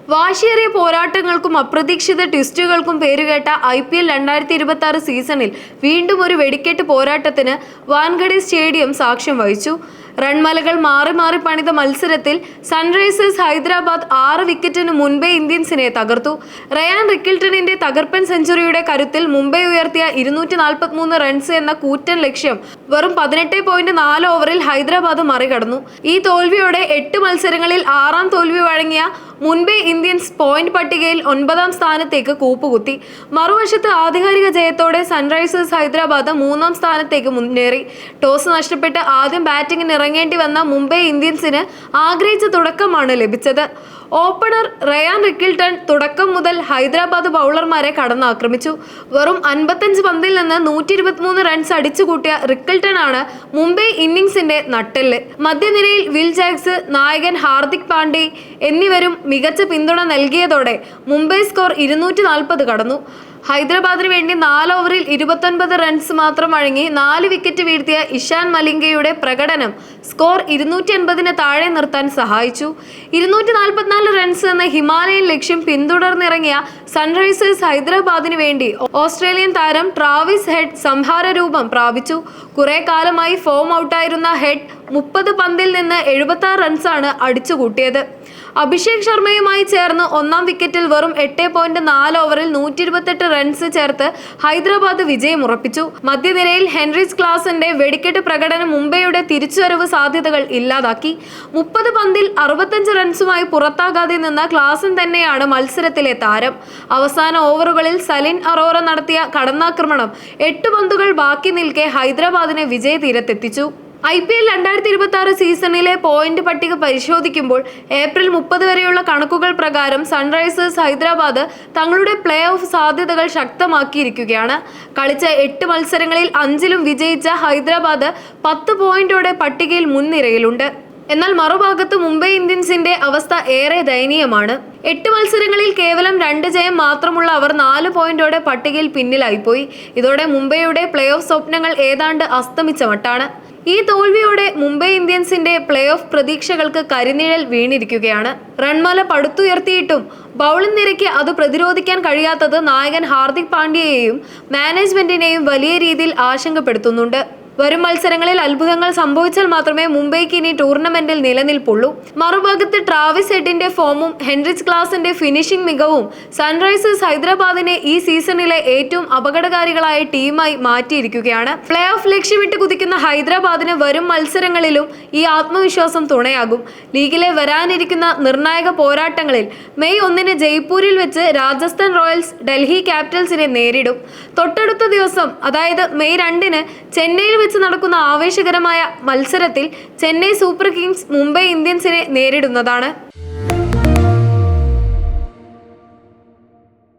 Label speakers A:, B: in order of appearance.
A: വാശിയേറിയ പോരാട്ടങ്ങൾക്കും അപ്രതീക്ഷിത ട്വിസ്റ്റുകൾക്കും പേരുകേട്ട IPL 2026 സീസണിൽ വീണ്ടും ഒരു വെടിക്കെട്ട് പോരാട്ടത്തിന് വാൻഖഡെ സ്റ്റേഡിയം സാക്ഷ്യം വഹിച്ചു. റൺമലകൾ മാറി മാറി പണിത മത്സരത്തിൽ സൺറൈസേഴ്സ് ഹൈദരാബാദ് 6 വിക്കറ്റിന് മുംബൈ ഇന്ത്യൻസിനെ തകർത്തു. റയാൻ റിക്കിൾട്ടണിന്റെ തകർപ്പൻ സെഞ്ചുറിയുടെ കരുത്തിൽ മുംബൈ ഉയർത്തിയ 243 റൺസ് എന്ന കൂറ്റൻ ലക്ഷ്യം വെറും 18.4 ഓവറിൽ ഹൈദരാബാദ് മറികടന്നു. ഈ തോൽവിയോടെ 8 മത്സരങ്ങളിൽ 6ാം തോൽവി വഴങ്ങിയ മുംബൈ ഇന്ത്യൻസ് പോയിന്റ് പട്ടികയിൽ 9ാം സ്ഥാനത്തേക്ക് കൂപ്പുകുത്തി. മറുവശത്ത് ആധികാരിക ജയത്തോടെ സൺറൈസേഴ്സ് ഹൈദരാബാദ് 3ാം സ്ഥാനത്തേക്ക് മുന്നേറി. ടോസ് നഷ്ടപ്പെട്ട് ആദ്യം ബാറ്റിംഗിന് ഇറങ്ങേണ്ടി വന്ന മുംബൈ ഇന്ത്യൻസിന് ആഗ്രഹിച്ച തുടക്കമാണ് ലഭിച്ചത്. ഓപ്പണർ റയാൻ റിക്കിൾട്ടൺ തുടക്കം മുതൽ ഹൈദരാബാദ് ബൗളർമാരെ കടന്നാക്രമിച്ചു. വെറും 55 പന്തിൽ നിന്ന് 123 റൺസ് അടിച്ചുകൂട്ടിയ റിക്കിൾട്ടണാണ് മുംബൈ ഇന്നിംഗ്സിന്റെ നട്ടെല്ല്. മധ്യനിരയിൽ വിൽ ജാക്സ്, നായകൻ ഹാർദിക് പാണ്ഡ്യ എന്നിവരും മികച്ച പിന്തുണ നൽകിയതോടെ മുംബൈ സ്കോർ 240 കടന്നു. ഹൈദരാബാദിന് വേണ്ടി 4 ഓവറിൽ 29 റൺസ് മാത്രം വഴങ്ങി 4 വിക്കറ്റ് വീഴ്ത്തിയ ഇഷാൻ മലിംഗയുടെ പ്രകടനം സ്കോർ 280-ന് താഴെ നിർത്താൻ സഹായിച്ചു. 244 റൺസ് എന്ന ഹിമാലയൻ ലക്ഷ്യം പിന്തുടർന്നിറങ്ങിയ സൺറൈസേഴ്സ് ഹൈദരാബാദിന് വേണ്ടി ഓസ്ട്രേലിയൻ താരം ട്രാവിസ് ഹെഡ് സംഹാര രൂപം പ്രാപിച്ചു. കുറെ കാലമായി ഫോം ഔട്ടായിരുന്ന ഹെഡ് 30 പന്തിൽ നിന്ന് 76 റൺസാണ് അടിച്ചുകൂട്ടിയത്. അഭിഷേക് ശർമ്മയുമായി ചേർന്ന് 1ാം വിക്കറ്റിൽ വെറും 8.4 ഓവറിൽ 128 റൺസ് ചേർത്ത് ഹൈദരാബാദ് വിജയമുറപ്പിച്ചു. മധ്യനിരയിൽ ഹെൻറിച്ച് ക്ലാസന്റെ വെടിക്കെട്ട് പ്രകടനം മുംബൈയുടെ തിരിച്ചുവരവ് സാധ്യതകൾ ഇല്ലാതാക്കി. 30 പന്തിൽ 65 റൺസുമായി പുറത്താകാതെ നിന്ന ക്ലാസൻ തന്നെയാണ് മത്സരത്തിലെ താരം. അവസാന ഓവറുകളിൽ സലിൻ അറോറ നടത്തിയ കടന്നാക്രമണം 8 പന്തുകൾ ബാക്കി നിൽക്കെ ഹൈദരാബാദിനെ വിജയതീരത്തെത്തിച്ചു. IPL 2026 സീസണിലെ പോയിന്റ് പട്ടിക പരിശോധിക്കുമ്പോൾ ഏപ്രിൽ 30 വരെയുള്ള കണക്കുകൾ പ്രകാരം സൺറൈസേഴ്സ് ഹൈദരാബാദ് തങ്ങളുടെ പ്ലേ ഓഫ് സാധ്യതകൾ ശക്തമാക്കിയിരിക്കുകയാണ്. കളിച്ച 8 മത്സരങ്ങളിൽ 5ലും വിജയിച്ച ഹൈദരാബാദ് 10 പോയിന്റോടെ പട്ടികയിൽ മുൻനിരയിലുണ്ട്. എന്നാൽ മറുഭാഗത്ത് മുംബൈ ഇന്ത്യൻസിന്റെ അവസ്ഥ ഏറെ ദയനീയമാണ്. 8 മത്സരങ്ങളിൽ കേവലം 2 ജയം മാത്രമുള്ള അവർ 4 പോയിന്റോടെ പട്ടികയിൽ പിന്നിലായിപ്പോയി. ഇതോടെ മുംബൈയുടെ പ്ലേ ഓഫ് സ്വപ്നങ്ങൾ ഏതാണ്ട് അസ്തമിച്ച മട്ടാണ്. ഈ തോൽവിയോടെ മുംബൈ ഇന്ത്യൻസിന്റെ പ്ലേ ഓഫ് പ്രതീക്ഷകൾക്ക് കരിനിഴൽ വീണിരിക്കുകയാണ്. റൺമല പടുത്തുയർത്തിയിട്ടും ബൗളിംഗ് നിരയ്ക്ക് അത് പ്രതിരോധിക്കാൻ കഴിയാത്തത് നായകൻ ഹാർദിക് പാണ്ഡ്യയെയും മാനേജ്മെന്റിനെയും വലിയ രീതിയിൽ ആശങ്കപ്പെടുത്തുന്നുണ്ട്. വരും മത്സരങ്ങളിൽ അത്ഭുതങ്ങൾ സംഭവിച്ചാൽ മാത്രമേ മുംബൈക്ക് ഇനി ടൂർണമെന്റിൽ നിലനിൽപ്പുള്ളൂ. മറുഭാഗത്ത് ട്രാവിസ് ഹെഡിന്റെ ഫോമും ഹെൻറിച്ച് ക്ലാസന്റെ ഫിനിഷിംഗ് മികവും സൺറൈസേഴ്സ് ഹൈദരാബാദിനെ ഈ സീസണിലെ ഏറ്റവും അപകടകാരികളായ ടീമായി മാറ്റിയിരിക്കുകയാണ്. പ്ലേ ഓഫ് ലക്ഷ്യമിട്ട് കുതിക്കുന്ന ഹൈദരാബാദിന് വരും മത്സരങ്ങളിലും ഈ ആത്മവിശ്വാസം തുണയാകും. ലീഗിലെ വരാനിരിക്കുന്ന നിർണായക പോരാട്ടങ്ങളിൽ മെയ് 1-ന് ജയ്പൂരിൽ വെച്ച് രാജസ്ഥാൻ റോയൽസ് ഡൽഹി ക്യാപിറ്റൽസിനെ നേരിടും. തൊട്ടടുത്ത ദിവസം അതായത് മെയ് 2-ന് ചെന്നൈയിൽ വെച്ച് നടക്കുന്ന ആവേശകരമായ മത്സരത്തിൽ ചെന്നൈ സൂപ്പർ കിങ്സ് മുംബൈ ഇന്ത്യൻസിനെ നേരിടുന്നതാണ്.